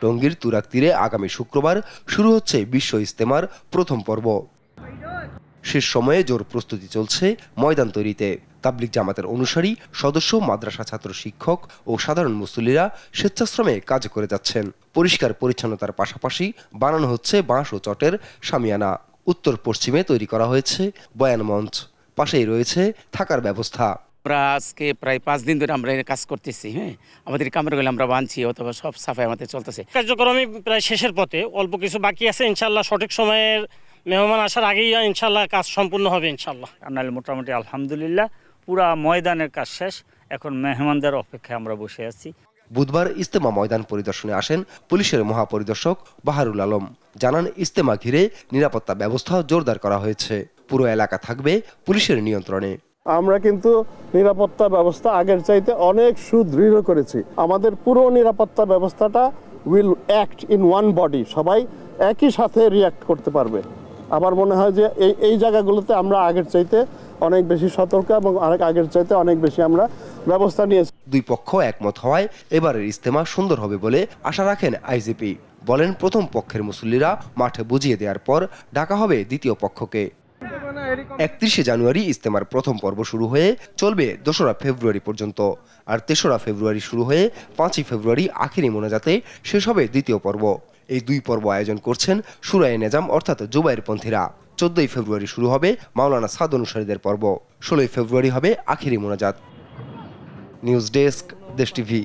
টঙ্গীর তুরাগ তীরে আগামী শুক্রবার শুরু হচ্ছে বিশ্ব ইজতেমার প্রথম পর্ব। শেষ সময়ে জোর প্রস্তুতি চলছে ময়দান তৈরিতে। তাবলিগ জামাতের অনুসারী, সদস্য, মাদ্রাসা ছাত্র, শিক্ষক ও সাধারণ মুসল্লিরা স্বেচ্ছাশ্রমে কাজ করে যাচ্ছেন। পরিষ্কার পরিচ্ছন্নতার পাশাপাশি বানানো হচ্ছে বাঁশ ও চটের শামিয়ানা। উত্তর পশ্চিমে তৈরি করা হয়েছে বয়ান মঞ্চ, পাশেই রয়েছে থাকার ব্যবস্থা। আমরা আজকে প্রায় 5 দিন ধরে আমরা কাজ করতেছি। আমাদের কামরাগুলো আমরা বানছি, অথবা সব সাফাই আমাদের চলতেছে। কার্যক্রমে প্রায় শেষের পথে, অল্প কিছু বাকি আছে। ইনশাল্লাহ সঠিক সময়ের মেহমান আসার আগেই ইনশাল্লাহ কাজ সম্পূর্ণ হবে ইনশাল্লাহ। নাহলে মোটামুটি আলহামদুলিল্লাহ পুরা ময়দানের কাজ শেষ, এখন মেহমানদের অপেক্ষায় আমরা বসে আছি। বুধবার ইজতেমা ময়দান পরিদর্শনে আসেন পুলিশের মহাপরিদর্শক বাহারুল আলম। জানান, ইজতেমা ঘিরে নিরাপত্তা ব্যবস্থা জোরদার করা হয়েছে। পুরো এলাকা থাকবে পুলিশের নিয়ন্ত্রণে। আমরা কিন্তু নিরাপত্তা ব্যবস্থা আগের চাইতে অনেক সুদৃঢ় করেছি। আমাদের পুরো নিরাপত্তা ব্যবস্থাটা will act in one body, সবাই একই সাথে রিঅ্যাক্ট করতে পারবে। আমার মনে হয় যে এই জায়গাগুলোতে আমরা আগের চাইতে অনেক বেশি সতর্ক এবং আগের চাইতে অনেক বেশি আমরা ব্যবস্থা নিয়েছি। দুই পক্ষ একমত হওয়ায় এবারের ইজতেমা সুন্দর হবে বলে আশা রাখেন আইজিপি। বলেন, প্রথম পক্ষের মুসল্লিরা মাঠে বুঝিয়ে দেওয়ার পর ডাকা হবে দ্বিতীয় পক্ষকে। 31 জানুয়ারি ইজতেমার প্রথম পর্ব শুরু হয়ে চলবে 2রা ফেব্রুয়ারি পর্যন্ত, আর 3রা ফেব্রুয়ারি শুরু হয়ে 5ই ফেব্রুয়ারি আখিরি মোনাজাতে শেষ হবে দ্বিতীয় পর্ব। এই দুই পর্ব আয়োজন করছেন শুরায়ে নেজাম অর্থাৎ জুবাইরপন্থীরা। 14ই ফেব্রুয়ারি শুরু হবে মাওলানা সাদ অনুসারীদের পর্ব। 16ই ফেব্রুয়ারি হবে আখিরি মোনাজাত। নিউজ ডেস্ক, দেশ টিভি।